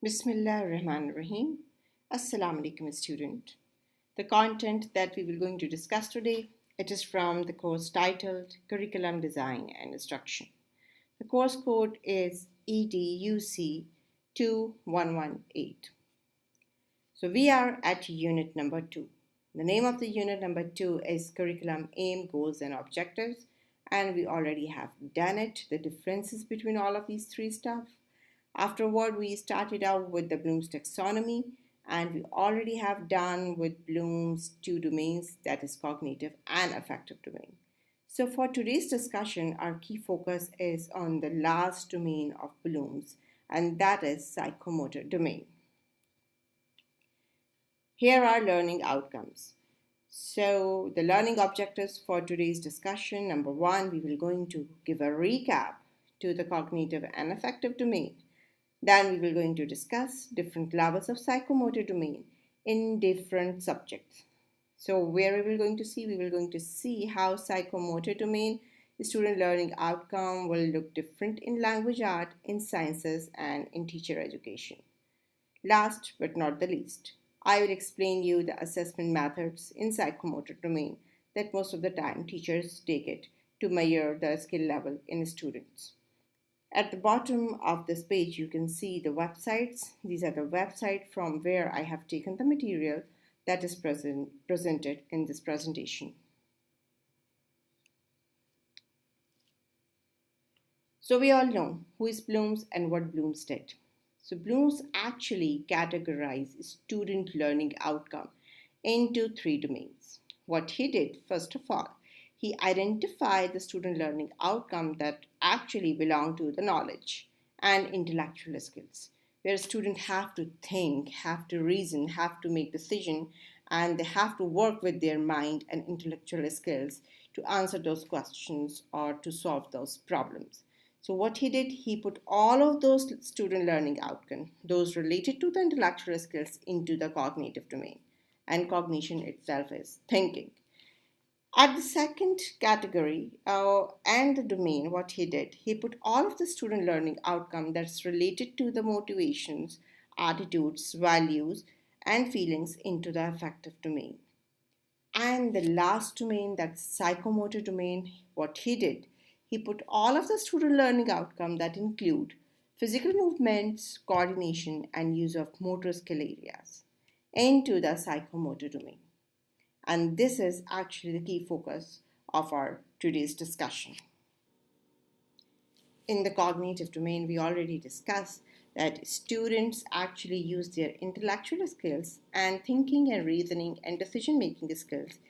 Bismillah ar-Rahman ar-Rahim. Assalamu alaikum student. The content that we will going to discuss today, it is from the course titled Curriculum Design and Instruction. The course code is EDUC 2118. So we are at unit number 2. The name of the unit number 2 is Curriculum Aim, Goals and Objectives, and we already have done it, the differences between all of these three stuff. Afterward, we started out with the Bloom's taxonomy, and we already have done with Bloom's two domains, that is cognitive and affective domain. So for today's discussion, our key focus is on the last domain of Bloom's, and that is psychomotor domain. Here are learning outcomes. So the learning objectives for today's discussion, number 1, we will going to give a recap to the cognitive and affective domain. Then we will going to discuss different levels of psychomotor domain in different subjects. So where we will going to see? We will going to see how psychomotor domain student learning outcome will look different in language art, in sciences, and in teacher education. Last but not the least, I will explain you the assessment methods in psychomotor domain that most of the time teachers take it to measure the skill level in students. At the bottom of this page, you can see the websites. These are the websites from where I have taken the material that is presented in this presentation. So we all know who is Bloom's and what Bloom's did. So Bloom's actually categorized student learning outcome into 3 domains. What he did, first of all, he identified the student learning outcome that actually belong to the knowledge and intellectual skills, where students have to think, have to reason, have to make decision, and they have to work with their mind and intellectual skills to answer those questions or to solve those problems. So what he did, he put all of those student learning outcomes, those related to the intellectual skills, into the cognitive domain. And cognition itself is thinking. At the second category and the domain, what he did, he put all of the student learning outcome that's related to the motivations, attitudes, values, and feelings into the affective domain. And the last domain, that's psychomotor domain, what he did, he put all of the student learning outcome that include physical movements, coordination, and use of motor skill areas into the psychomotor domain. And this is actually the key focus of our today's discussion. In the cognitive domain, we already discussed that students actually use their intellectual skills and thinking and reasoning and decision-making skills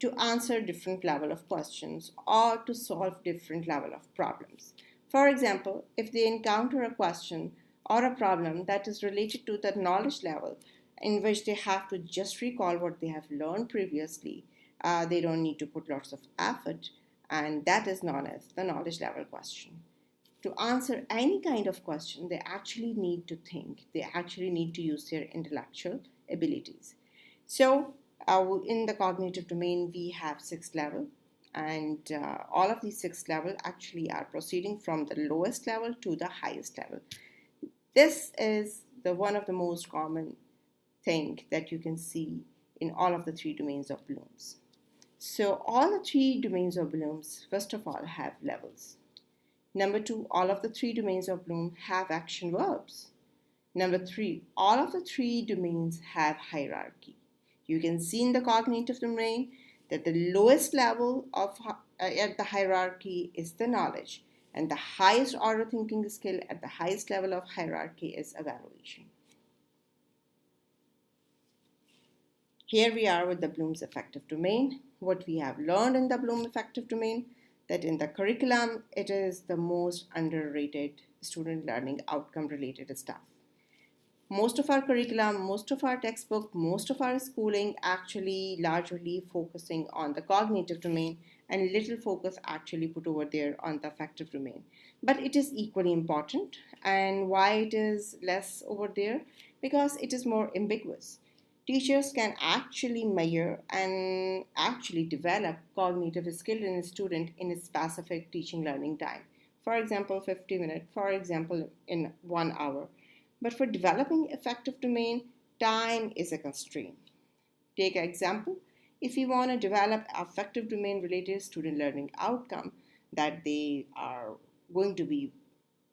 to answer different level of questions or to solve different level of problems. For example, if they encounter a question or a problem that is related to the knowledge level, in which they have to just recall what they have learned previously. They don't need to put lots of effort, and that is known as the knowledge level question. To answer any kind of question, they actually need to think. They actually need to use their intellectual abilities. So in the cognitive domain, we have 6 levels, and all of these 6 levels actually are proceeding from the lowest level to the highest level. This is one of the most common thing that you can see in all of the 3 domains of Bloom's. So all the 3 domains of Bloom's, first of all, have levels. Number 2, all of the 3 domains of Bloom have action verbs. Number 3, all of the 3 domains have hierarchy. You can see in the cognitive domain that the lowest level of at the hierarchy is the knowledge, and the highest order thinking skill at the highest level of hierarchy is evaluation. Here we are with the Bloom's affective domain. What we have learned in the Bloom affective domain, that in the curriculum, it is the most underrated student learning outcome related stuff. Most of our curriculum, most of our textbook, most of our schooling actually largely focusing on the cognitive domain and little focus actually put over there on the affective domain. But it is equally important. And why it is less over there? Because it is more ambiguous. Teachers can actually measure and actually develop cognitive skill in a student in a specific teaching learning time. For example, 50 minutes, for example, in 1 hour. But for developing effective domain, time is a constraint. Take an example. If you want to develop affective domain related student learning outcome, that they are going to be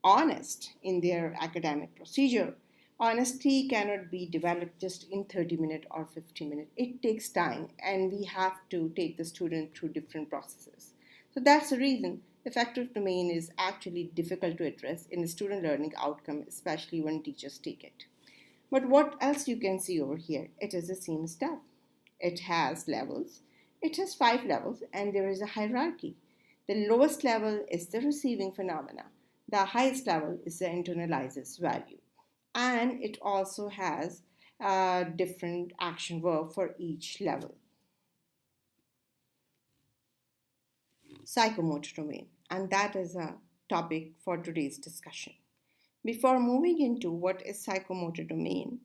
honest in their academic procedure, honesty cannot be developed just in 30 minutes or 50 minutes. It takes time and we have to take the student through different processes. So that's the reason effective domain is actually difficult to address in a student learning outcome, especially when teachers take it. But what else you can see over here? It is the same stuff. It has levels. It has 5 levels and there is a hierarchy. The lowest level is the receiving phenomena. The highest level is the internalizes value. And it also has a different action verb for each level. Psychomotor domain, and that is a topic for today's discussion. Before moving into what is psychomotor domain,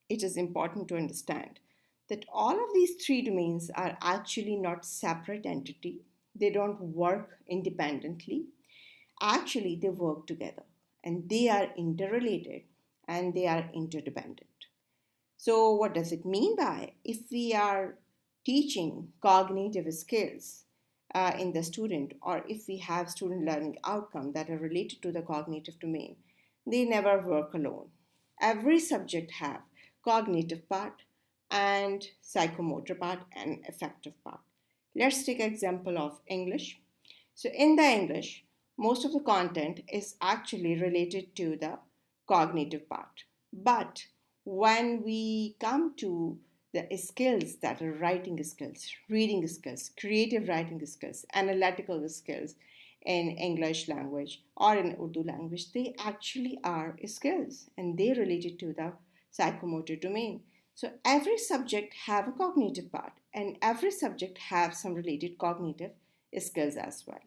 it is important to understand that all of these 3 domains are actually not separate entity. They don't work independently. Actually, they work together and they are interrelated and they are interdependent. So, what does it mean by if we are teaching cognitive skills in the student, or if we have student learning outcomes that are related to the cognitive domain, they never work alone. Every subject have cognitive part and psychomotor part and affective part. Let's take an example of English. So in the English, most of the content is actually related to the cognitive part. But when we come to the skills that are writing skills, reading skills, creative writing skills, analytical skills in English language or in Urdu language, they actually are skills and they related to the psychomotor domain. So every subject have a cognitive part and every subject have some related cognitive skills as well.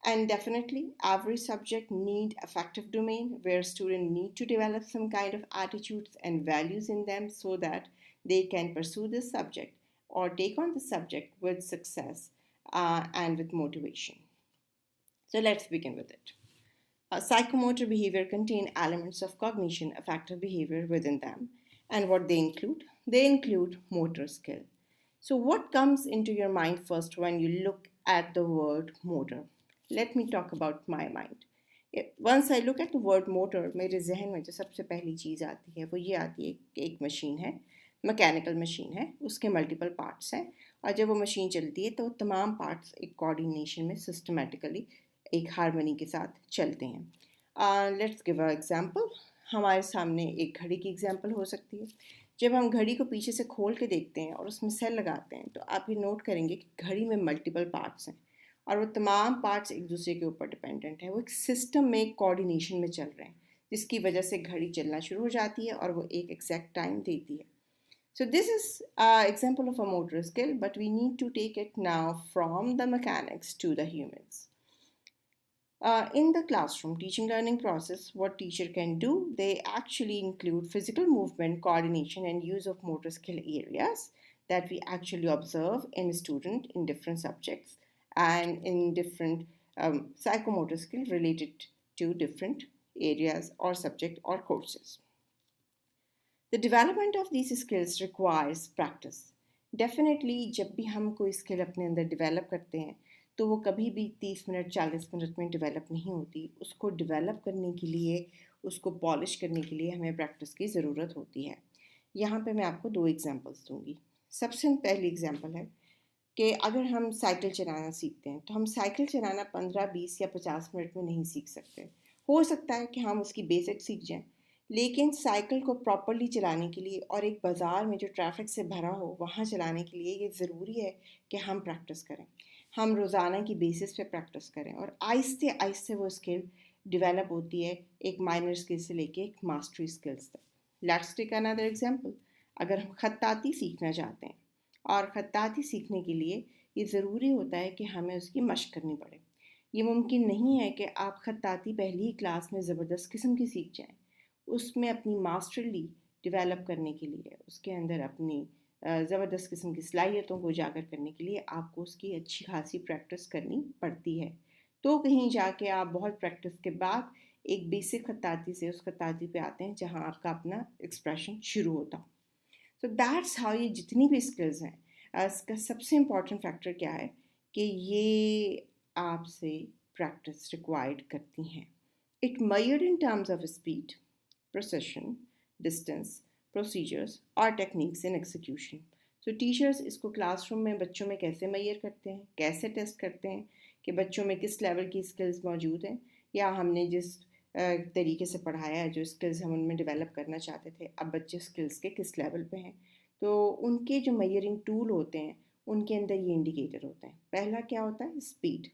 And definitely every subject need affective domain where students need to develop some kind of attitudes and values in them so that they can pursue this subject or take on the subject with success and with motivation. So let's begin with it. Psychomotor behavior contain elements of cognition, affective behavior within them. And what they include? They include motor skill. So what comes into your mind first when you look at the word motor? Let me talk about my mind. Once I look at the word motor, मेरे जहन में जो सबसे पहली चीज़ आती है वो ये आती है कि एक मशीन है, मैकेनिकल मशीन है, उसके मल्टीपल पार्ट्स हैं और जब वो मशीन चलती है तो तमाम पार्ट्स एक कोऑर्डिनेशन में सिस्टमेटिकली एक हारमोनी के साथ चलते हैं. Let's give a example. हमारे सामने एक घड़ी की एग्जांपल हो सकती है. जब हम घड़ी को पीछे से खोल के देखते हैं और उसमें सेल लगाते हैं तो आप ये नोट करेंगे कि घड़ी में मल्टीपल पार्ट्स हैं और वो तमाम पार्ट्स एक दूसरे के ऊपर डिपेंडेंट है. वो एक सिस्टम में एक कोऑर्डिनेशन में चल रहे हैं जिसकी वजह से घड़ी चलना शुरू हो जाती है और वो एक एग्जैक्ट टाइम देती है. So this is an example of a motor skill, but we need to take it now from the mechanics to the humans. In the classroom teaching learning process, what teacher can do, they actually include physical movement, coordination and use of motor skill areas that we actually observe in a student in different subjects and in different psychomotor skill related to different areas or subject or courses. The development of these skills requires practice. Definitely जब भी हम कोई skill अपने अंदर develop करते हैं तो वो कभी भी 30 मिनट 40 मिनट में डेवलप नहीं होती. उसको डेवलप करने के लिए, उसको पॉलिश करने के लिए हमें प्रैक्टिस की ज़रूरत होती है. यहाँ पे मैं आपको 2 एग्जांपल्स दूंगी. सबसे पहली एग्जांपल है कि अगर हम साइकिल चलाना सीखते हैं तो हम साइकिल चलाना 15, 20 या 50 मिनट में नहीं सीख सकते. हो सकता है कि हम उसकी बेसिक सीख जाएं, लेकिन साइकिल को प्रॉपरली चलाने के लिए और एक बाज़ार में जो ट्रैफिक से भरा हो वहाँ चलाने के लिए ये ज़रूरी है कि हम प्रैक्टिस करें. हम रोज़ाना की बेसिस पे प्रैक्टिस करें और आहिस्ते आहिस्ते वो स्किल डेवलप होती है एक माइनर स्किल से लेके एक मास्टरी स्किल्स तक. Let's take another example. अगर हम खत्ताती सीखना चाहते हैं और खत्ताती सीखने के लिए ये ज़रूरी होता है कि हमें उसकी मशक करनी पड़े. ये मुमकिन नहीं है कि आप खत्ताती पहली ही क्लास में ज़बरदस्त किस्म की सीख जाएं. उसमें अपनी मास्टरली डेवलप करने के लिए, उसके अंदर अपनी ज़बरदस्त किस्म की सलाहियतों को उजागर करने के लिए आपको उसकी अच्छी खासी प्रैक्टिस करनी पड़ती है. तो कहीं जाके आप बहुत प्रैक्टिस के बाद एक बेसिक खत्ताती से उस खत्ताती पे आते हैं जहाँ आपका अपना एक्सप्रेशन शुरू होता हो. सो दैट्स हाउ ये जितनी भी स्किल्स हैं, इसका सबसे इम्पॉर्टेंट फैक्टर क्या है कि ये आपसे प्रैक्टिस रिक्वायर्ड करती हैं. It measured in terms of speed, precision, distance, procedures और techniques in execution. So teachers इसको क्लासरूम में बच्चों में कैसे मैयर करते हैं, कैसे टेस्ट करते हैं कि बच्चों में किस लेवल की स्किल्स मौजूद हैं, या हमने जिस तरीके से पढ़ाया है, जो स्किल्स हम उनमें डेवलप करना चाहते थे, अब बच्चे स्किल्स के किस लेवल पे हैं. तो उनके जो मैयरिंग टूल होते हैं उनके अंदर ये इंडिकेटर होते हैं. पहला क्या होता है? स्पीड.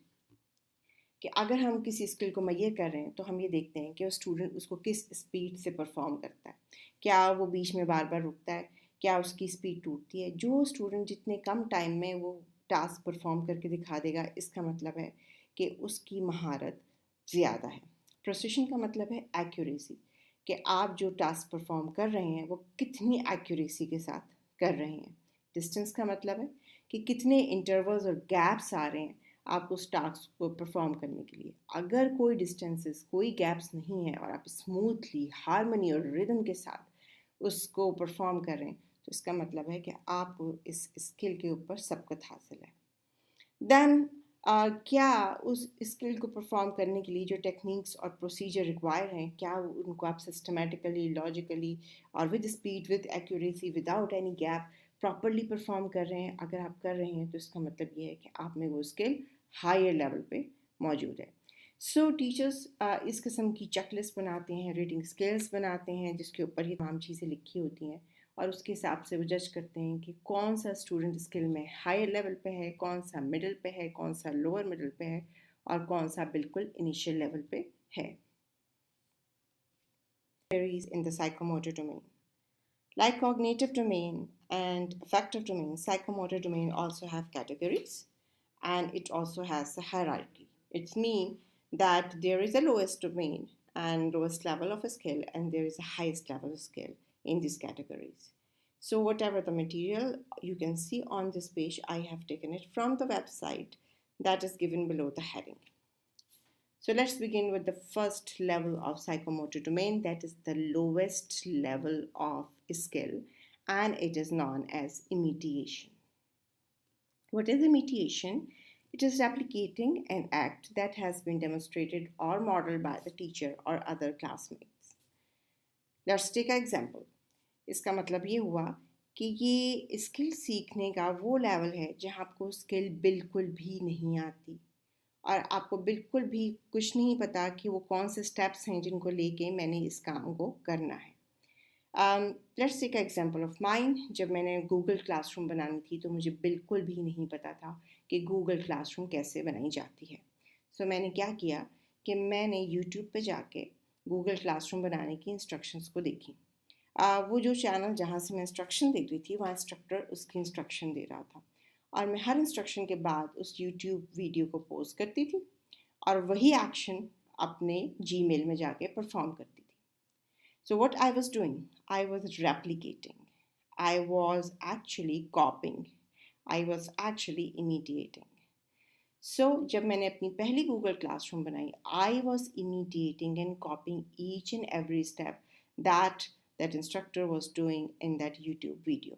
कि अगर हम किसी स्किल को मैयर कर रहे हैं तो हम ये देखते हैं कि वो स्टूडेंट उसको किस स्पीड से परफॉर्म करता है. क्या वो बीच में बार बार रुकता है, क्या उसकी स्पीड टूटती है. जो स्टूडेंट जितने कम टाइम में वो टास्क परफॉर्म करके दिखा देगा, इसका मतलब है कि उसकी महारत ज़्यादा है. प्रोसिशन का मतलब है एक्यूरेसी, कि आप जो टास्क परफॉर्म कर रहे हैं वो कितनी एक्यूरेसी के साथ कर रहे हैं. डिस्टेंस का मतलब है कि कितने इंटरवल्स और गैप्स आ रहे हैं आप उस टास्क को परफॉर्म करने के लिए. अगर कोई डिस्टेंसेस, कोई गैप्स नहीं है और आप स्मूथली हारमोनी और रिदम के साथ उसको परफॉर्म कर रहे हैं, तो इसका मतलब है कि आपको इस स्किल के ऊपर सबकत हासिल है. देन क्या उस स्किल को परफॉर्म करने के लिए जो टेक्निक्स और प्रोसीजर रिक्वायर हैं, क्या उनको आप सिस्टमेटिकली, लॉजिकली और with speed, with accuracy, without any gap properly perform कर रहे हैं. अगर आप कर रहे हैं तो इसका मतलब ये है कि आप में वो स्किल हायर लेवल पे मौजूद है. सो टीचर्स इस किस्म की चेकलिस्ट बनाते हैं, रीडिंग स्किल्स बनाते हैं जिसके ऊपर ही तमाम चीज़ें लिखी होती हैं, और उसके हिसाब से वो जज करते हैं कि कौन सा स्टूडेंट स्किल में हायर लेवल पे है, कौन सा मिडिल पे है, कौन सा लोअर मिडिल पे है, और कौन सा बिल्कुल इनिशियल लेवल पे है. In the psychomotor domain. Like cognitive domain and affective domain, psychomotor domain also have categories, and it also has a hierarchy. It means that there is a lowest domain and lowest level of a skill, and there is a highest level of skill in these categories. So whatever the material you can see on this page, I have taken it from the website that is given below the heading. So let's begin with the first level of psychomotor domain, that is the lowest level of skill, and it is known as imitation. What is imitation? It is replicating an act that has been demonstrated or modeled by the teacher or other classmates. Let's take an example. इसका मतलब ये हुआ कि ये skill सीखने का वो level है जहाँ आपको स्किल बिल्कुल भी नहीं आती और आपको बिल्कुल भी कुछ नहीं पता कि वो कौन से स्टेप्स हैं जिनको लेके मैंने इस काम को करना है. Let's take example of mine. जब मैंने गूगल क्लासरूम बनानी थी तो मुझे बिल्कुल भी नहीं पता था कि गूगल क्लासरूम कैसे बनाई जाती है. सो मैंने क्या किया कि मैंने यूट्यूब पे जाके गूगल क्लासरूम बनाने की इंस्ट्रक्शंस को देखी. वो जो चैनल जहाँ से मैं इंस्ट्रक्शन देख रही थी वहाँ इंस्ट्रक्टर उसकी इंस्ट्रक्शन दे रहा था, और मैं हर इंस्ट्रक्शन के बाद उस यूट्यूब वीडियो को पोस्ट करती थी और वही एक्शन अपने जीमेल में जाके परफॉर्म करती थी. So what I was doing, I was replicating, I was actually copying, I was actually imitating. So जब मैंने अपनी पहली गूगल क्लासरूम बनाई, I was imitating and copying each and every step that instructor was doing in that YouTube video.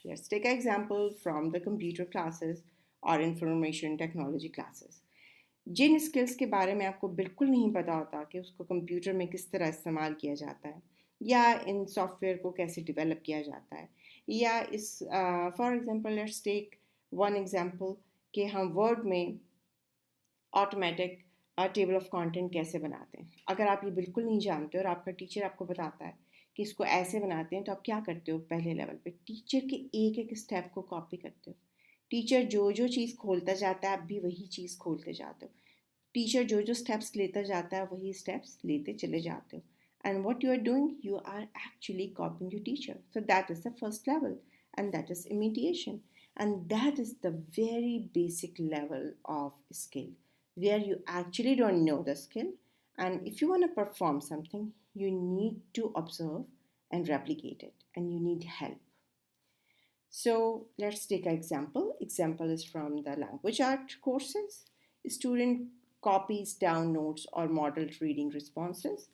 Let's take an example from the computer classes or information technology classes. जिन skills के बारे में आपको बिल्कुल नहीं पता होता कि उसको कंप्यूटर में किस तरह इस्तेमाल किया जाता है, या इन सॉफ्टवेयर को कैसे डेवलप किया जाता है, या इस for example let's take one example कि हम वर्ड में ऑटोमेटिक टेबल ऑफ कंटेंट कैसे बनाते हैं. अगर आप ये बिल्कुल नहीं जानते और आपका टीचर आपको बताता है कि इसको ऐसे बनाते हैं, तो आप क्या करते हो? पहले लेवल पे टीचर के एक एक स्टेप को कॉपी करते हो. टीचर जो जो चीज़ खोलता जाता है आप भी वही चीज़ खोलते जाते हो. टीचर जो जो स्टेप्स लेता जाता है वही स्टेप्स लेते चले जाते हो. And what you are doing, you are actually copying your teacher. So that is the first level, and that is imitation, and that is the very basic level of skill where you actually don't know the skill, and if you want to perform something you need to observe and replicate it, and you need help. So let's take an example. Example is from the language art courses. Student copies down notes और model reading responses.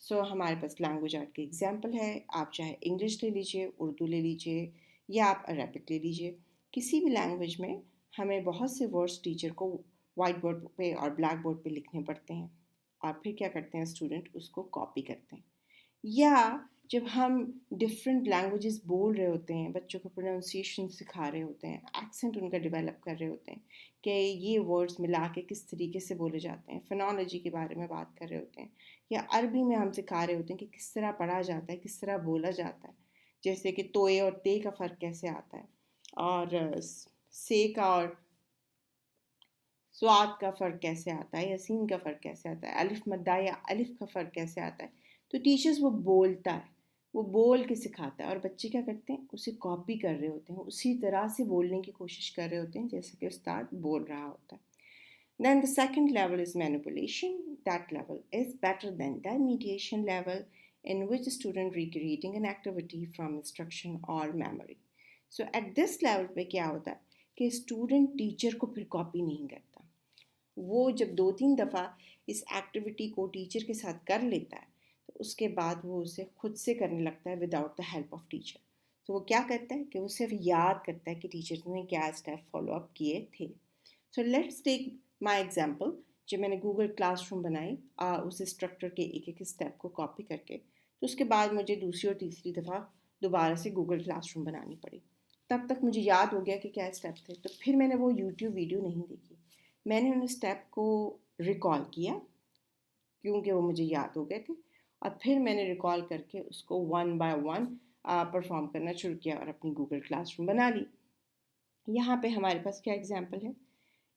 सो हमारे पास language art के example है, आप चाहे English ले लीजिए, उर्दू ले लीजिए या आप अरबिक ले लीजिए। किसी भी लैंग्वेज में हमें बहुत से वर्ड्स टीचर को वाइट बोर्ड पे और ब्लैक बोर्ड पे लिखने पड़ते हैं और फिर क्या करते हैं स्टूडेंट उसको कॉपी करते हैं। या जब हम डिफरेंट लैंग्वेजेस बोल रहे होते हैं, बच्चों को प्रोनाउंसिएशन सिखा रहे होते हैं, एक्सेंट उनका डेवलप कर रहे होते हैं कि ये वर्ड्स मिला के किस तरीके से बोले जाते हैं, फोनोलॉजी के बारे में बात कर रहे होते हैं, या अरबी में हम सिखा रहे होते हैं कि किस तरह पढ़ा जाता है, किस तरह बोला जाता है, जैसे कि तोए और ते का फ़र्क कैसे आता है, और से का और स्वाद का फ़र्क कैसे आता है, या सीन का फ़र्क कैसे आता है, अलिफ मद्दा या अलिफ का फ़र्क कैसे आता है। तो टीचर्स वो बोलता है, वो बोल के सिखाता है और बच्चे क्या करते हैं उसे कॉपी कर रहे होते हैं, उसी तरह से बोलने की कोशिश कर रहे होते हैं जैसे कि उस्ताद बोल रहा होता है। Then the second level is manipulation. That level is better than the mediation level, in which the student recreating an activity from instruction or memory. So at this level पे क्या होता है कि स्टूडेंट टीचर को फिर copy नहीं करता। वो जब 2-3 दफ़ा इस एक्टिविटी को टीचर के साथ कर लेता है तो उसके बाद वो उसे खुद से करने लगता है without the help of teacher. तो वो क्या करता है कि वो सिर्फ याद करता है कि टीचर ने क्या स्टेप फॉलो अप किए थे। So let's take my example. जब मैंने गूगल क्लासरूम बनाई उस इंस्ट्रक्टर के एक एक स्टेप को कॉपी करके, तो उसके बाद मुझे दूसरी और तीसरी दफ़ा दोबारा से गूगल क्लासरूम बनानी पड़ी। तब तक मुझे याद हो गया कि क्या स्टेप थे, तो फिर मैंने वो यूट्यूब वीडियो नहीं देखी, मैंने उन स्टेप को रिकॉल किया क्योंकि वो मुझे याद हो गए थे, और फिर मैंने रिकॉल करके उसको वन बाय वन परफॉर्म करना शुरू किया और अपनी गूगल क्लासरूम बना ली। यहाँ पे हमारे पास क्या एग्जाम्पल है?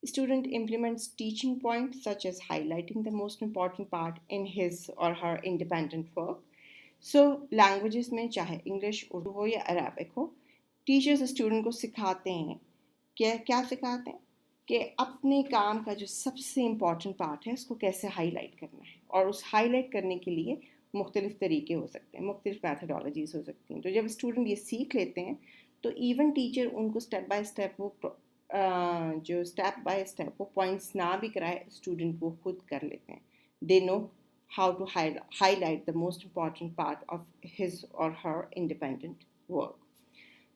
Student implements teaching points such as highlighting the most important part in his or her independent work. So languages में चाहे इंग्लिश, उर्दू हो या अरबिक हो, टीचर्स स्टूडेंट को सिखाते हैं, क्या क्या सिखाते हैं कि अपने काम का जो सबसे इम्पॉर्टेंट पार्ट है उसको कैसे हाईलाइट करना है, और उस हाईलाइट करने के लिए मुख्तलिफ तरीके हो सकते हैं, मुख्तलिफ मैथडोलॉजीज़ हो सकती हैं। तो जब स्टूडेंट ये सीख लेते हैं तो इवन टीचर उनको स्टेप बाय स्टेप वो जो स्टेप बाय स्टेप वो पॉइंट्स ना भी कराए, स्टूडेंट वो खुद कर लेते हैं। They know how to highlight the most important part of his or her independent work.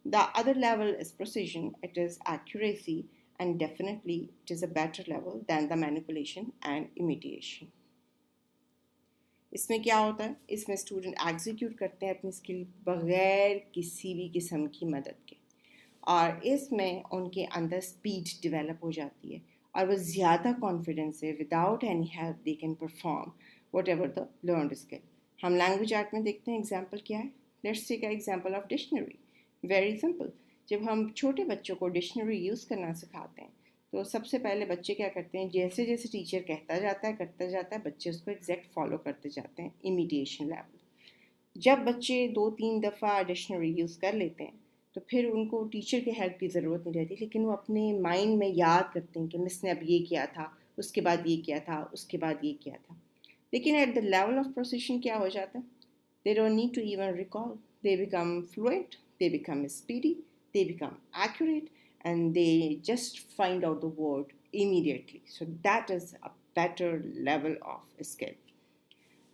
The other level is precision, it is accuracy, and definitely it is a better level than the manipulation and imitation. इसमें क्या होता है? इसमें student execute करते हैं अपनी skill बगैर किसी भी किस्म की मदद के, और इसमें उनके अंदर स्पीड डेवलप हो जाती है और वो ज़्यादा कॉन्फिडेंस से without any help they can perform whatever the learned skill. हम लैंग्वेज आर्ट में देखते हैं एग्जाम्पल क्या है। Let's take example of dictionary. Very simple. जब हम छोटे बच्चों को डिक्शनरी यूज़ करना सिखाते हैं तो सबसे पहले बच्चे क्या करते हैं, जैसे जैसे टीचर कहता जाता है करता जाता है, बच्चे उसको एग्जैक्ट फॉलो करते जाते हैं, इमिटेशन लेवल। जब बच्चे 2-3 दफ़ा डिक्शनरी यूज़ कर लेते हैं तो फिर उनको टीचर के हेल्प की ज़रूरत नहीं रहती, लेकिन वो अपने माइंड में याद करते हैं कि मिस ने अब ये किया था, उसके बाद ये किया था, उसके बाद ये किया था। लेकिन at the level of procession क्या हो जाता है? They don't need to even recall, they become fluent, they become speedy, they become accurate, and they just find out the word immediately. So that is a better level of skill.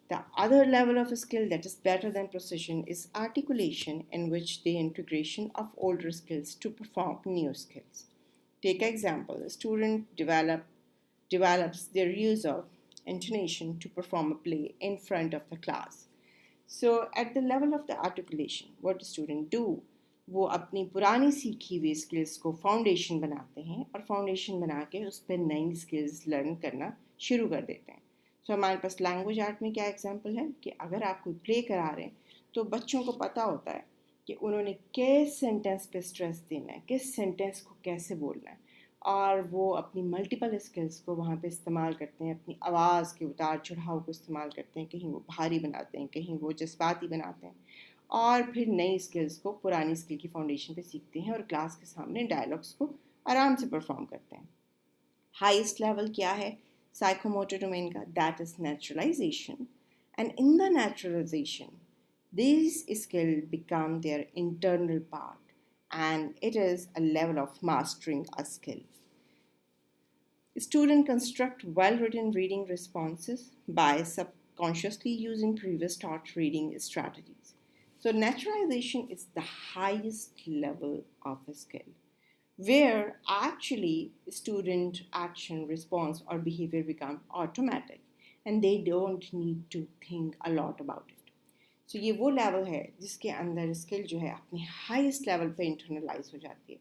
The other level of skill that is better than precision is articulation, in which the integration of older skills to perform new skills. Take example, a student develops their use of intonation to perform a play in front of the class. So at the level of the articulation, what the student do, वो अपनी पुरानी सीखी हुई skills को foundation बनाते हैं और foundation बना के उस पर नई स्किल्स लर्न करना शुरू कर देते हैं। सो हमारे पास लैंग्वेज आर्ट में क्या एग्जांपल है कि अगर आप कोई प्ले करा रहे हैं तो बच्चों को पता होता है कि उन्होंने किस सेंटेंस पे स्ट्रेस देना है, किस सेंटेंस को कैसे बोलना है, और वो अपनी मल्टीपल स्किल्स को वहाँ पे इस्तेमाल करते हैं, अपनी आवाज़ के उतार चढ़ाव को इस्तेमाल करते हैं, कहीं वो भारी बनाते हैं, कहीं वो जज्बाती बनाते हैं, और फिर नई स्किल्स को पुरानी स्किल की फाउंडेशन पे सीखते हैं और क्लास के सामने डायलॉग्स को आराम से परफॉर्म करते हैं। हाईएस्ट लेवल क्या है साइकोमोटर डोमेन का? That is naturalisation, and in the naturalisation these skills become their internal part, and it is a level of mastering a skill. Students construct well-written reading responses by subconsciously using previous taught reading strategies. So naturalization is the highest level of a skill where actually student action, response or behavior become automatic and they don't need to think a lot about it. So ये वो level है जिसके अंदर skill जो है अपने highest level पे internalise हो जाती है.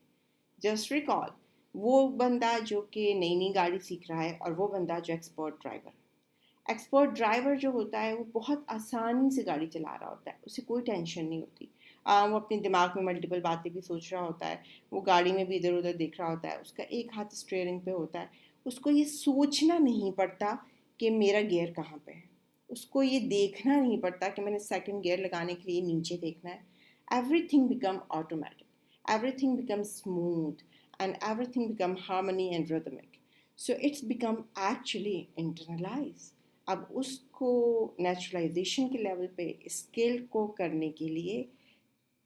जस्ट रिकॉल वो बंदा जो कि नई नई गाड़ी सीख रहा है और वो बंदा जो एक्सपर्ट ड्राइवर जो होता है वो बहुत आसानी से गाड़ी चला रहा होता है, उसे कोई टेंशन नहीं होती. वो अपने दिमाग में मल्टीपल बातें भी सोच रहा होता है, वो गाड़ी में भी इधर उधर देख रहा होता है, उसका एक हाथ स्टीयरिंग पे होता है, उसको ये सोचना नहीं पड़ता कि मेरा गियर कहाँ पे है, उसको ये देखना नहीं पड़ता कि मैंने सेकंड गियर लगाने के लिए नीचे देखना है. Everything become automatic, everything becomes smooth and everything become harmony and rhythmic. So it's become actually internalized. अब उसको नेचुरलाइजेशन के लेवल पे स्किल को करने के लिए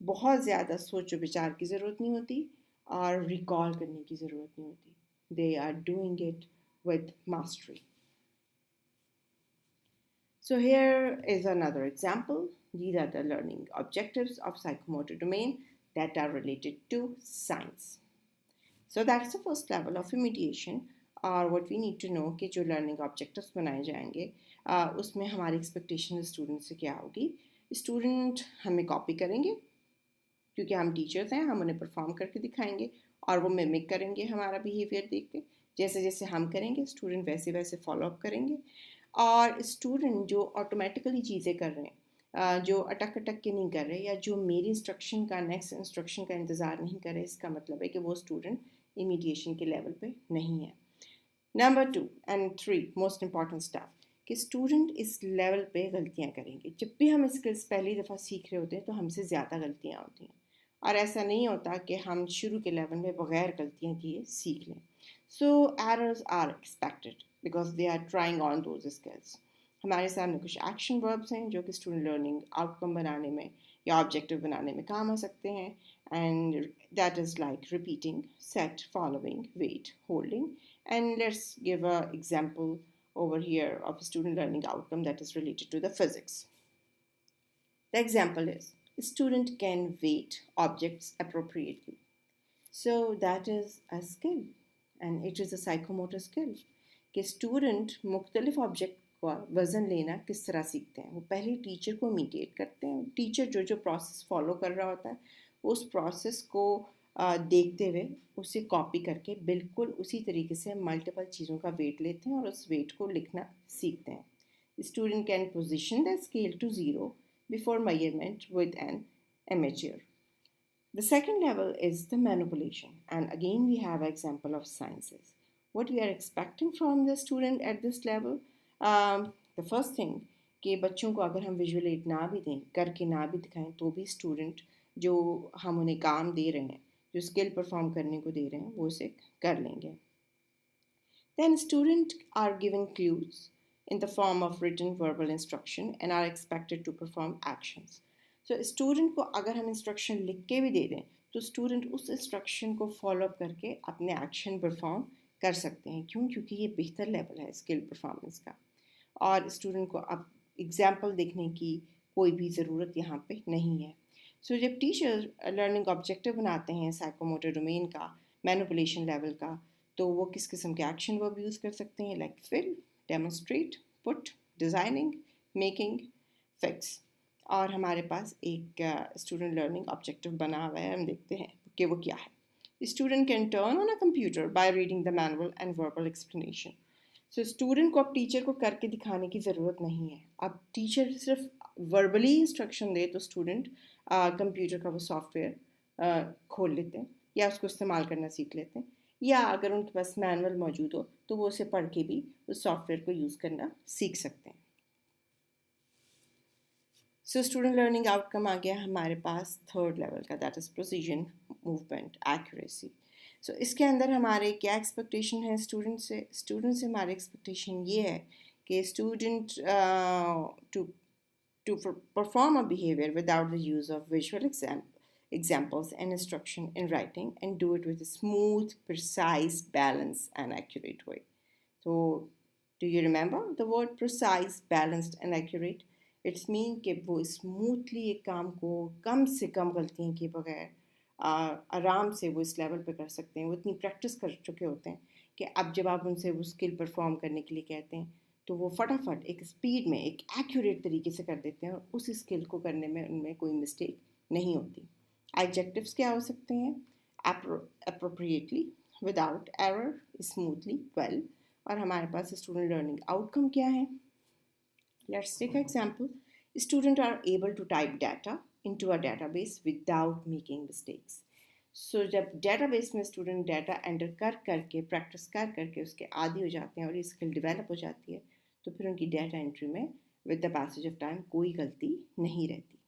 बहुत ज़्यादा सोच विचार की ज़रूरत नहीं होती और रिकॉल करने की ज़रूरत नहीं होती. They are doing it with mastery. So here is another example. These are the learning objectives of psychomotor domain that are related to science. So that's the first level of remediation. और what we need to know कि जो learning objectives बनाए जाएंगे उसमें हमारी expectation student से क्या होगी. स्टूडेंट हमें कॉपी करेंगे क्योंकि हम टीचर्स हैं, हम उन्हें परफॉर्म करके दिखाएंगे और वो मिमिक करेंगे हमारा बिहेवियर देख के. जैसे जैसे हम करेंगे स्टूडेंट वैसे वैसे फॉलो अप करेंगे. और स्टूडेंट जो ऑटोमेटिकली चीज़ें कर रहे हैं, जो अटक अटक के नहीं कर रहे या जो मेरी इंस्ट्रक्शन का नेक्स्ट इंस्ट्रक्शन का इंतज़ार नहीं कर रहे, इसका मतलब है कि वो स्टूडेंट इमीडिएशन के लेवल पे नहीं है. Number 2 and 3 most important step कि स्टूडेंट इस लेवल पे गलतियाँ करेंगे. जब भी हम स्किल्स पहली दफ़ा सीख रहे होते हैं तो हमसे ज़्यादा गलतियाँ होती हैं और ऐसा नहीं होता कि हम शुरू के लेवल में बगैर गलतियाँ किए सीख लें. So errors are expected because they are trying on those skills. हमारे सामने कुछ एक्शन वर्ब्स हैं जो कि स्टूडेंट लर्निंग आउटकम बनाने में या ऑब्जेक्टिव बनाने में काम आ सकते हैं. And that is like repeating, set, following, wait, holding. And let's give an example over here of a student learning outcome that is related to the physics. The example is a student can weight objects appropriately. So that is a skill and it is a psychomotor skill कि student मुख्तलिफ object का वज़न लेना किस तरह सीखते हैं. वो पहले टीचर को इमिटेट करते हैं. टीचर जो जो प्रोसेस फॉलो कर रहा होता है उस प्रोसेस को देखते हुए उसे कॉपी करके बिल्कुल उसी तरीके से मल्टीपल चीज़ों का वेट लेते हैं और उस वेट को लिखना सीखते हैं. Student can position the scale to zero before measurement with an amateur. The second level is the manipulation, and again we have an example of sciences. What we are expecting from the student at this level, the first thing कि बच्चों को अगर हम visual add ना भी दें, करके ना भी दिखाएं, तो भी स्टूडेंट जो हम उन्हें काम दे रहे हैं, जो स्किल परफॉर्म करने को दे रहे हैं, वो उसे कर लेंगे. Then students are given clues in the form of written verbal instruction and are expected to perform actions. So student को अगर हम इंस्ट्रक्शन लिख के भी दे दें तो स्टूडेंट उस इंस्ट्रक्शन को फॉलो अप करके अपने एक्शन परफॉर्म कर सकते हैं. क्यों? क्योंकि ये बेहतर लेवल है स्किल परफॉर्मेंस का और स्टूडेंट को अब एग्जाम्पल देखने की कोई भी ज़रूरत यहाँ पे नहीं है. सो जब टीचर लर्निंग ऑब्जेक्टिव बनाते हैं साइकोमोटर डोमेन का, मैनिपुलेशन लेवल का, तो वो किस किस्म के एक्शन वर्ब यूज़ कर सकते हैं like fill, demonstrate, put, designing, making, fix. और हमारे पास एक स्टूडेंट लर्निंग ऑब्जेक्टिव बना हुआ है, हम देखते हैं कि वो क्या है. Student can turn on a computer by reading the manual and verbal explanation. So student को अब टीचर को करके दिखाने की ज़रूरत नहीं है. अब टीचर सिर्फ वर्बली इंस्ट्रक्शन दे तो स्टूडेंट कंप्यूटर का वो सॉफ्टवेयर खोल लेते हैं या उसको इस्तेमाल करना सीख लेते हैं, या अगर उनके पास मैनुअल मौजूद हो तो वो उसे पढ़ के भी उस सॉफ्टवेयर को यूज़ करना सीख सकते हैं. सो स्टूडेंट लर्निंग आउटकम आ गया हमारे पास थर्ड लेवल का, that is precision, movement, accuracy. So इसके अंदर हमारे क्या एक्सपेक्टेशन है स्टूडेंट से हमारी एक्सपेक्टेशन ये है कि student to perform a behavior without the use of visual examples and instruction in writing and do it with a smooth, precise, balanced and accurate way. तो do you remember the word precise, balanced and accurate? It's mean कि वो smoothly एक काम को कम से कम गलतियों के बगैर आराम से वो इस लेवल पे कर सकते हैं। वो इतनी प्रैक्टिस कर चुके होते हैं कि अब जब आप उनसे वो स्किल परफॉर्म करने के लिए कहते हैं तो वो फटाफट एक स्पीड में एक एक्यूरेट तरीके से कर देते हैं और उस स्किल को करने में उनमें कोई मिस्टेक नहीं होती। एडजेक्टिव्स क्या हो सकते हैं? Appropriately, without error, smoothly, well. और हमारे पास स्टूडेंट लर्निंग आउटकम क्या है? Let's take an example. Students are able to type data into a database without making mistakes. So जब database में student data enter कर करके practice कर करके उसके आदी हो जाते हैं और ये skill develop हो जाती है तो फिर उनकी data entry में with the passage of time कोई गलती नहीं रहती.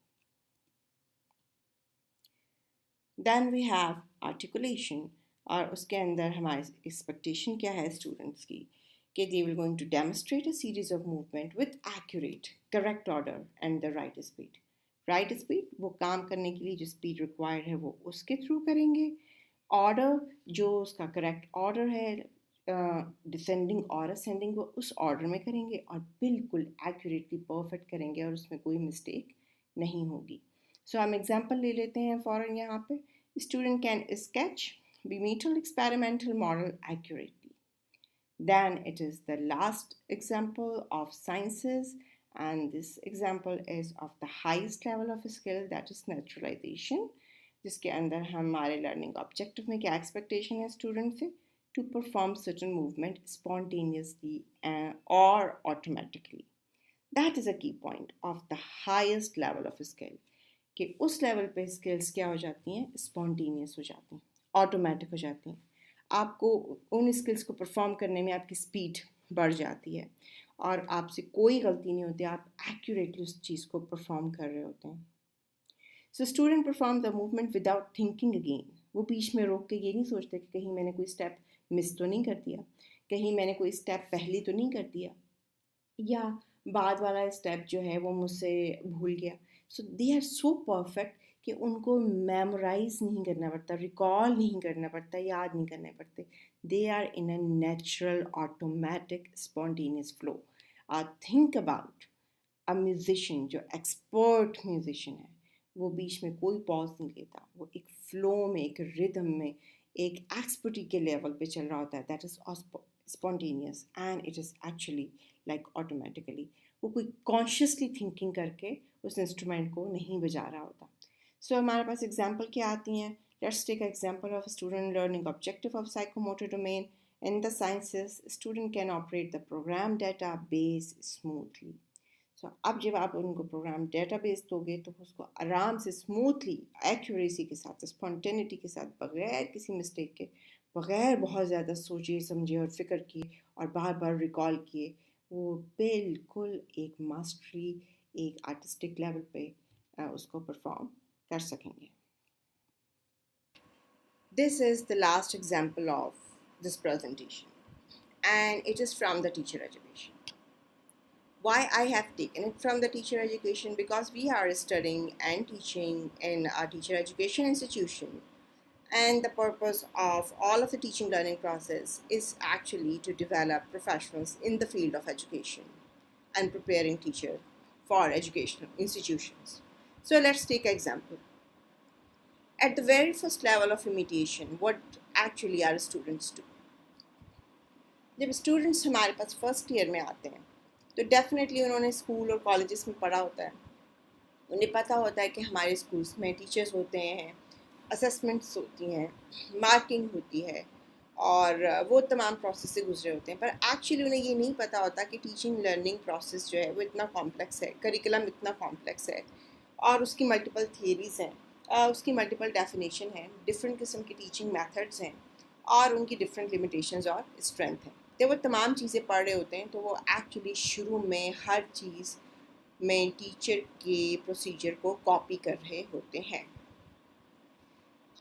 Then we have articulation और उसके अंदर हमारी expectation क्या है students की कि they will going to demonstrate a series of movement with accurate, correct order and the right speed. Right speed वो काम करने के लिए जो speed required है वो उसके through करेंगे. Order जो उसका correct order है डिसेंडिंग और असेंडिंग वो उस ऑर्डर में करेंगे और बिल्कुल एक्यूरेटली परफेक्ट करेंगे और उसमें कोई मिस्टेक नहीं होगी. सो हम एग्जांपल ले लेते हैं फॉरन यहाँ पे. Student can sketch bimetal experimental model accurately. Then it is the last example of sciences, and this example is of the highest level of skill, that is naturalization, जिसके अंदर हमारे लर्निंग ऑब्जेक्टिव में क्या एक्सपेक्टेशन है student से? To perform certain movement spontaneously or automatically. That is a key point of the highest level of skill. कि उस level पे स्किल्स क्या हो जाती हैं? स्पॉन्टेनियस हो जाती हैं, ऑटोमेटिक हो जाती हैं. आपको उन स्किल्स को परफॉर्म करने में आपकी स्पीड बढ़ जाती है और आपसे कोई गलती नहीं होती, आप एक्यूरेटली उस चीज़ को परफॉर्म कर रहे होते हैं. So student perform the movement without thinking again. वो बीच में रोक के ये नहीं सोचते कि कहीं मैंने कोई स्टेप मिस तो नहीं कर दिया, कहीं मैंने कोई स्टेप पहले तो नहीं कर दिया, या बाद वाला स्टेप जो है वो मुझसे भूल गया. सो दे आर सो परफेक्ट कि उनको मेमोराइज नहीं करना पड़ता, रिकॉल नहीं करना पड़ता, याद नहीं करने पड़ते. They are in a natural automatic spontaneous flow. Think about a musician जो एक्सपर्ट म्यूजिशियन है, वो बीच में कोई पॉज नहीं लेता, वो एक फ्लो में, एक रिदम में, एक एक्सपर्टी के लेवल पे चल रहा होता है. That is spontaneous and it is actually like automatically. वो कोई कॉन्शियसली थिंकिंग करके उस इंस्ट्रूमेंट को नहीं बजा रहा होता. सो हमारे पास एग्जांपल क्या आती हैं? Let's take example of student learning objective of psychomotor domain. In the sciences, student can operate the program database smoothly. So, अब जब आप उनको प्रोग्राम डेटाबेस दोगे तो उसको आराम से स्मूथली, एक्यूरेसी के साथ, स्पॉन्टेनिटी के साथ, बगैर किसी मिस्टेक के, बगैर बहुत ज़्यादा सोचिए समझिए और फिक्र किए और बार बार रिकॉल किए, वो बिल्कुल एक मास्टरी, एक आर्टिस्टिक लेवल पे उसको परफॉर्म कर सकेंगे. This is the last example of this presentation and it is from the teacher education. Why I have taken it from the teacher education? Because we are studying and teaching in a teacher education institution, and the purpose of all of the teaching learning process is actually to develop professionals in the field of education and preparing teachers for educational institutions. So let's take an example. At the very first level of imitation, what actually our students do? जब students हमारे पास first year में आते हैं तो definitely उन्होंने school और colleges में पढ़ा होता है, उन्हें पता होता है कि हमारे स्कूल्स में टीचर्स होते हैं, असेसमेंट्स होती हैं, मार्किंग होती है और वो तमाम प्रोसेस से गुजरे होते हैं. पर एक्चुअली उन्हें ये नहीं पता होता कि टीचिंग लर्निंग प्रोसेस जो है वो इतना कॉम्प्लेक्स है, करिकुलम इतना कॉम्प्लेक्स है और उसकी मल्टीपल थियरीज़ हैं, उसकी मल्टीपल डेफिनेशन है, डिफरेंट किस्म की टीचिंग मेथड्स हैं और उनकी डिफरेंट लिमिटेशंस और स्ट्रेंथ हैं. जब वो तमाम चीज़ें पढ़ रहे होते हैं तो वो एक्चुअली शुरू में हर चीज़ में टीचर के प्रोसीजर को कॉपी कर रहे होते हैं.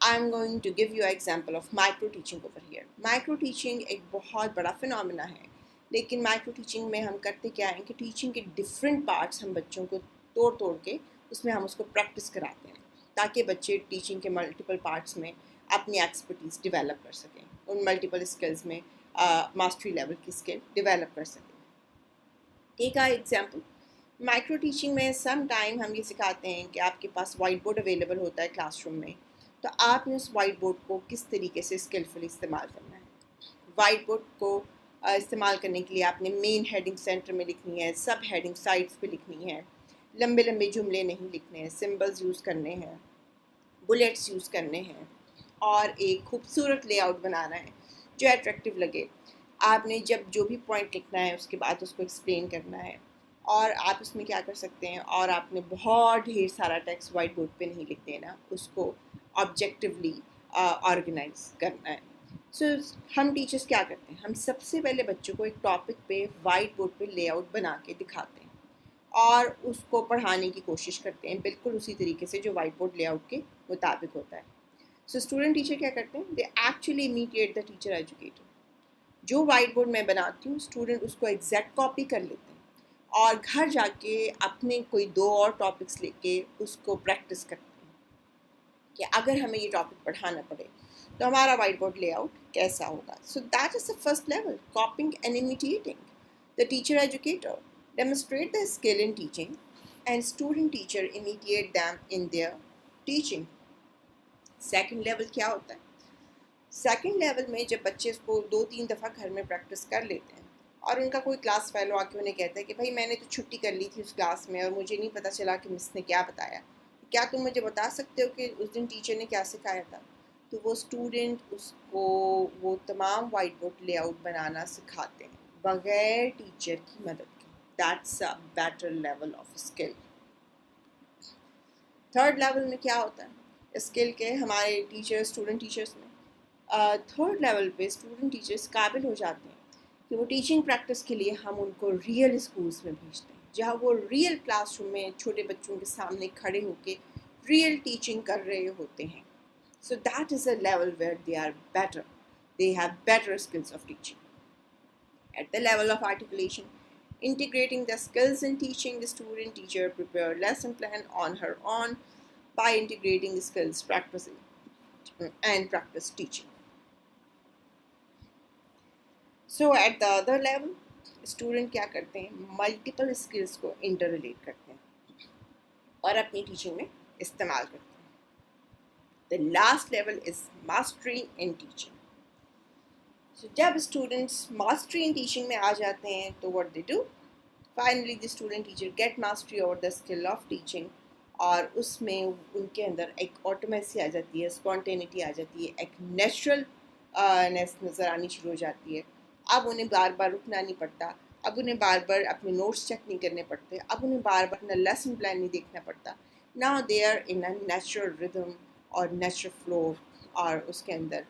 I am going to give you example of micro teaching over here. Micro teaching एक बहुत बड़ा फिनोमेना है, लेकिन माइक्रो टीचिंग में हम करते क्या हैं कि टीचिंग के डिफरेंट पार्ट्स हम बच्चों को तोड़ तोड़ के उसमें हम उसको प्रैक्टिस कराते हैं ताकि बच्चे टीचिंग के मल्टीपल पार्ट्स में अपनी एक्सपर्टीज़ डेवलप कर सकें, उन मल्टीपल स्किल्स में मास्टरी लेवल की स्किल डेवलप कर सकें। Take a example, micro teaching में सम टाइम हम ये सिखाते हैं कि आपके पास वाइट बोर्ड अवेलेबल होता है क्लासरूम में, तो आपने उस वाइट बोर्ड को किस तरीके से स्किलफुली इस्तेमाल करना है। वाइट बोर्ड को इस्तेमाल करने के लिए आपने मेन हेडिंग सेंटर में लिखनी है, सब हेडिंग साइड्स पे लिखनी है, लंबे लंबे जुमले नहीं लिखने हैं, सिंबल्स यूज़ करने हैं, बुलेट्स यूज़ करने हैं और एक खूबसूरत लेआउट बनाना है जो अट्रैक्टिव लगे। आपने जब जो भी पॉइंट लिखना है उसके बाद उसको एक्सप्लेन करना है। और आप उसमें क्या कर सकते हैं, और आपने बहुत ढेर सारा टेक्स्ट वाइट बोर्ड पे नहीं लिख देना, उसको ऑब्जेक्टिवली ऑर्गेनाइज करना है। सो हम टीचर्स क्या करते हैं, हम सबसे पहले बच्चों को एक टॉपिक पे वाइट बोर्ड पे लेआउट बना के दिखाते हैं और उसको पढ़ाने की कोशिश करते हैं बिल्कुल उसी तरीके से जो वाइट बोर्ड लेआउट के मुताबिक होता है। सो स्टूडेंट टीचर क्या करते हैं, they actually imitate the teacher educator. जो वाइट बोर्ड मैं बनाती हूँ स्टूडेंट उसको एग्जैक्ट कॉपी कर लेते हैं और घर जाके अपने कोई 2 और टॉपिक्स लेके उसको प्रैक्टिस करते हैं कि अगर हमें ये टॉपिक पढ़ाना पड़े तो हमारा वाइट बोर्ड लेआउट कैसा होगा। सो that is the first level, कॉपिंग and imitating the teacher educator, demonstrate their skill in teaching and student teacher imitate them in their teaching। Second level क्या होता है, सेकंड लेवल में जब बच्चे इसको 2-3 दफ़ा घर में प्रैक्टिस कर लेते हैं और उनका कोई क्लास फेलो आके उन्हें कहता है कि भाई मैंने तो छुट्टी कर ली थी उस क्लास में और मुझे नहीं पता चला कि मिस ने क्या बताया, क्या तुम मुझे बता सकते हो कि उस दिन टीचर ने क्या सिखाया था। तो वो स्टूडेंट उसको वो तमाम वाइट बोर्ड लेआउट बनाना सिखाते हैं बगैर टीचर की मदद के। That's a better level of skill. Third level में क्या होता है स्किल के, हमारे टीचर्स स्टूडेंट टीचर्स में थर्ड लेवल पे स्टूडेंट टीचर्स काबिल हो जाते हैं कि वो टीचिंग प्रैक्टिस के लिए हम उनको रियल स्कूल्स में भेजते हैं जहाँ वो रियल क्लासरूम में छोटे बच्चों के सामने खड़े होकर रियल टीचिंग कर रहे होते हैं। So that is a level where they are better, they have better skills of teaching. At the level of articulation, integrating the skills in teaching, the student teacher prepare lesson plan on her own by integrating the skills practicing and practice teaching. So at the other level, student क्या करते हैं, multiple skills को interrelate करते हैं और अपनी teaching में इस्तेमाल करते हैं। The last level is mastery in teaching. So जब स्टूडेंट्स मास्टरी इन टीचिंग में आ जाते हैं तो what they do, finally the student teacher get mastery over the skill of teaching और उसमें उनके अंदर एक ऑटोमेसी आ जाती है, स्पॉन्टेनिटी आ जाती है, एक नेचुरलनेस नज़र आनी शुरू हो जाती है। अब उन्हें बार बार रुकना नहीं पड़ता, अब उन्हें बार बार अपने नोट्स चेक नहीं करने पड़ते, अब उन्हें बार बार अपना लेसन प्लान नहीं देखना पड़ता। Now they are in a natural rhythm और नेचुरल फ्लो, और उसके अंदर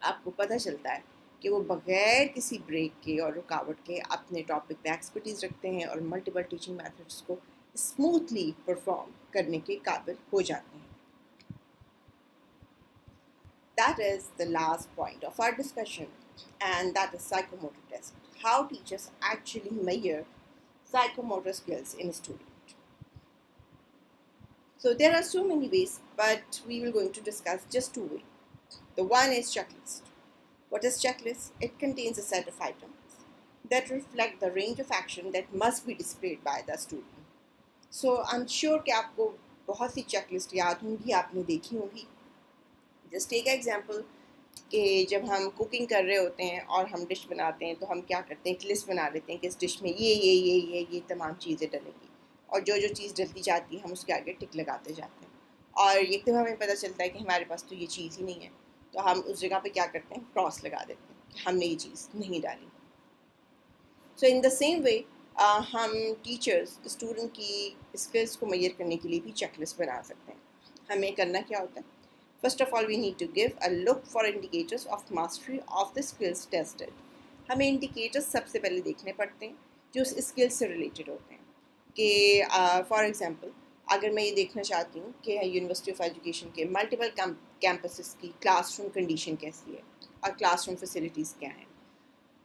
आपको पता चलता है कि वो बग़ैर किसी ब्रेक के और रुकावट के अपने टॉपिक पे एक्सपर्टीज़ रखते हैं और मल्टीपल टीचिंग मेथड्स को स्मूथली परफॉर्म करने के काबिल हो जाते हैं। That is the last point of our discussion, and that is psychomotor test. How teachers actually measure psychomotor skills in a student. So there are so many ways, but we will going to discuss just 2 ways. The one is checklist. What is checklist? It contains a set of items that reflect the range of action that must be displayed by the student. So I'm sure कि आपको बहुत सी checklist याद होंगी, आपने देखी होंगी। Just take example कि जब हम कुकिंग कर रहे होते हैं और हम डिश बनाते हैं तो हम क्या करते हैं, एक लिस्ट बना लेते हैं कि इस डिश में ये तमाम चीज़ें डलेंगी और जो जो चीज़ डलती जाती है हम उसके आगे टिक लगाते जाते हैं और एकदम हमें पता चलता है कि हमारे पास तो ये चीज़ ही नहीं है, तो हम उस जगह पे क्या करते हैं, क्रॉस लगा देते हैं कि हमने ये चीज़ नहीं डाली। सो इन द सेम वे हम टीचर्स स्टूडेंट की स्किल्स को मेजर करने के लिए भी चेकलिस्ट बना सकते हैं। हमें करना क्या होता है, First of all, we need to give a look for indicators of mastery of the skills tested. हमें indicators सबसे पहले देखने पड़ते हैं जो उस skills से related होते हैं कि for example अगर मैं ये देखना चाहती हूँ कि यूनिवर्सिटी ऑफ एजुकेशन के मल्टीपल कैंपसेस की क्लासरूम कंडीशन कैसी है और क्लासरूम फैसिलिटीज़ क्या हैं,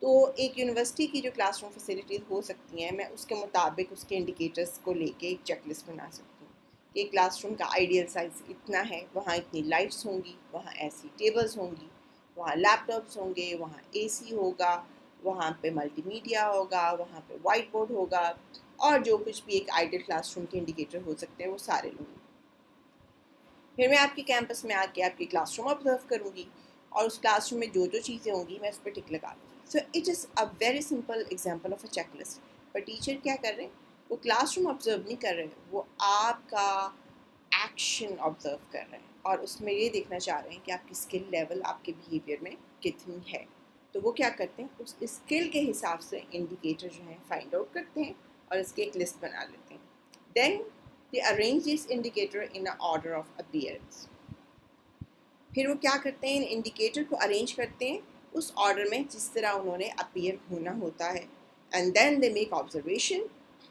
तो एक यूनिवर्सिटी की जो क्लासरूम फैसिलिटीज़ हो सकती हैं मैं उसके मुताबिक उसके इंडिकेटर्स को लेके एक चेकलिस्ट बना सकती हूँ कि क्लासरूम का आइडियल साइज़ इतना है, वहाँ इतनी लाइट्स होंगी, वहाँ ऐसी टेबल्स होंगी, वहाँ लैपटॉप्स होंगे, वहाँ एसी होगा, वहाँ पे मल्टीमीडिया होगा, वहाँ पे वाइट बोर्ड होगा, और जो कुछ भी एक आइडियल क्लासरूम के इंडिकेटर हो सकते हैं वो सारे लूँगी। फिर मैं आपके कैंपस में आके आपकी क्लासरूम ऑब्जर्व करूँगी और उस क्लासरूम में जो जो चीज़ें होंगी मैं उस पर टिक लगा दूँगी। So it is a very simple example of a checklist. पर टीचर क्या कर रहे हैं, वो क्लासरूम ऑब्जर्व नहीं कर रहे हैं, वो आपका एक्शन ऑब्जर्व कर रहे हैं और उसमें ये देखना चाह रहे हैं कि आपकी स्किल लेवल आपके बिहेवियर में कितनी है। तो वो क्या करते हैं, उस स्किल के हिसाब से इंडिकेटर जो है फाइंड आउट करते हैं और इसकी एक लिस्ट बना लेते हैं। Then they arrange this indicator in a order of appearance. फिर वो क्या करते हैं, इन इंडिकेटर को अरेंज करते हैं उस ऑर्डर में जिस तरह उन्होंने अपीयर होना होता है, and then they make observation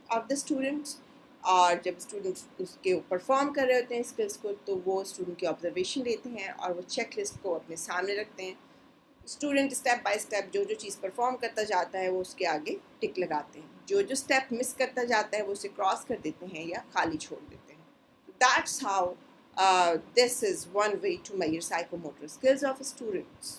of the students. और जब स्टूडेंट्स उसके परफॉर्म कर रहे होते हैं स्किल्स को, तो वो स्टूडेंट की ऑब्जर्वेशन लेते हैं और वो चेक लिस्ट को अपने सामने रखते हैं। स्टूडेंट स्टेप बाय स्टेप जो जो चीज़ परफॉर्म करता जाता है वो उसके आगे टिक लगाते हैं, जो जो स्टेप मिस करता जाता है वो उसे क्रॉस कर देते हैं या खाली छोड़ देते हैं। That's how this is one way to measure psychomotor skills of students.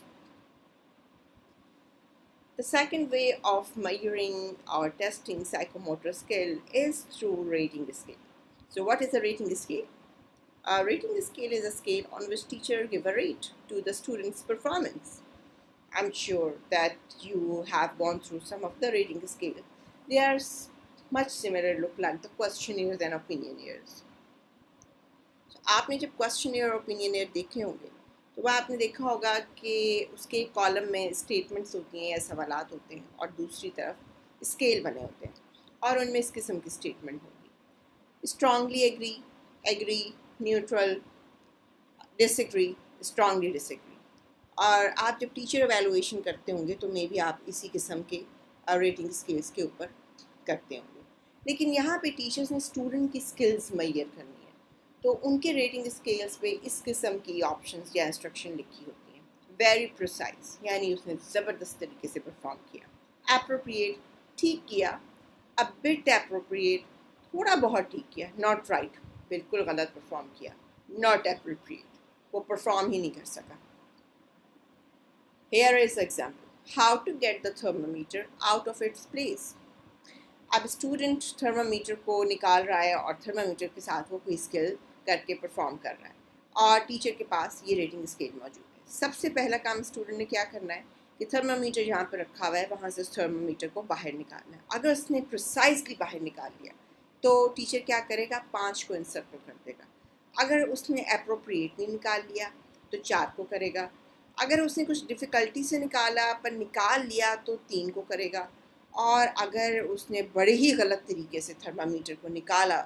The second way of measuring or testing psychomotor skill is through rating scale. So what is a rating scale? A rating scale is a scale on which teacher give a rate to the student's performance. I'm sure that you have gone through some of the rating scale. They are much similar, look like the questionnaires and opinionaires. आपने जब questionnaire और ओपिनियनेयर देखे होंगे तो वह आपने देखा होगा कि उसके कॉलम में स्टेटमेंट्स होती हैं या सवालात होते हैं और दूसरी तरफ स्केल बने होते हैं और उनमें इस किस्म की स्टेटमेंट होगी, strongly agree, agree, neutral, disagree, strongly disagree. और आप जब टीचर एवेलुएशन करते होंगे तो मे बी आप इसी किस्म के रेटिंग स्केल्स के ऊपर करते होंगे। लेकिन यहाँ पे टीचर्स ने स्टूडेंट की स्किल्स मैयर करनी है, तो उनके रेटिंग स्केल्स पे इस किस्म की ऑप्शंस या इंस्ट्रक्शन लिखी होती हैं, वेरी प्रिसाइज, यानी उसने ज़बरदस्त तरीके से परफॉर्म किया। एप्रोप्रिएट, ठीक किया। अ बिट एप्रोप्रिएट, थोड़ा बहुत ठीक किया। नॉट राइट, बिल्कुल गलत परफॉर्म किया। नॉट एप्रोप्रिएट, वो परफॉर्म ही नहीं कर सका। Here is example, how to get the thermometer out of its place. अब स्टूडेंट थर्मामीटर को निकाल रहा है और थर्मामीटर के साथ वो कोई स्किल करके परफॉर्म कर रहा है और टीचर के पास ये रेटिंग स्केल मौजूद है। सबसे पहला काम स्टूडेंट ने क्या करना है कि थर्मामीटर जहाँ पर रखा हुआ है वहाँ से थर्मामीटर को बाहर निकालना है। अगर उसने प्रिसाइजली बाहर निकाल लिया तो टीचर क्या करेगा, 5 को इंसर्कल कर देगा। अगर उसने अप्रोप्रिएट नहीं निकाल लिया तो 4 को करेगा। अगर उसने कुछ डिफ़िकल्टी से निकाला पर निकाल लिया तो 3 को करेगा। और अगर उसने बड़े ही गलत तरीके से थर्मामीटर को निकाला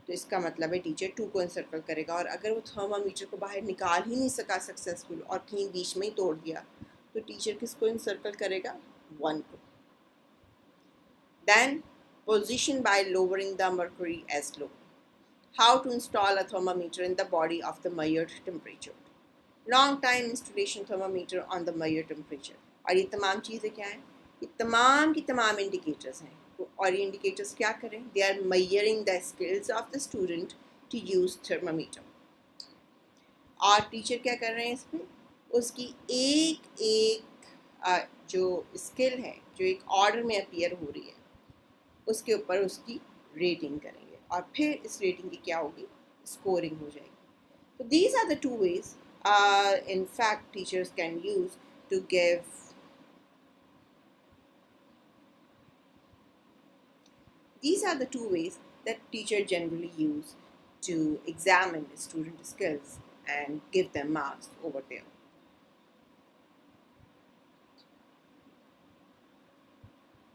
तो इसका मतलब है टीचर 2 को इंसर्कल करेगा। और अगर वो थर्मामीटर को बाहर निकाल ही नहीं सका सक्सेसफुल और कहीं बीच में ही तोड़ दिया तो टीचर किसको इंसर्कल करेगा, 1 को। Then position by lowering the mercury as low. How to install a thermometer in the body of the measured temperature. Long time installation thermometer on the measured temperature. और ये तमाम चीज़ें क्या हैं, ये तमाम की तमाम इंडिकेटर्स हैं। और ये इंडिकेटर्स क्या करें, they are measuring the skills of the student to use thermometer. और टीचर क्या कर रहे हैं इसमें, उसकी एक एक जो स्किल है जो एक ऑर्डर में अपीयर हो रही है उसके ऊपर उसकी रेटिंग करेंगे और फिर इस रेटिंग की क्या होगी, स्कोरिंग हो जाएगी। तो these are the 2 ways in fact teachers can use to give These are the 2 ways that teachers generally use to examine the student skills and give them marks over there.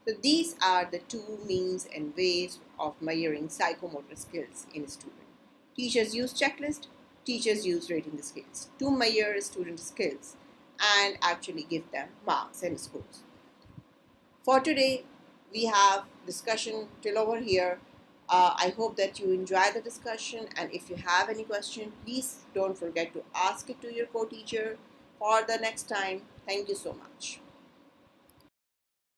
So these are the 2 means and ways of measuring psychomotor skills in a student. Teachers use checklist, teachers use rating skills to measure student skills and actually give them marks and scores. For today, we have discussion till over here. I hope that you enjoy the discussion, and if you have any question, please don't forget to ask it to your co-teacher for the next time. Thank you so much.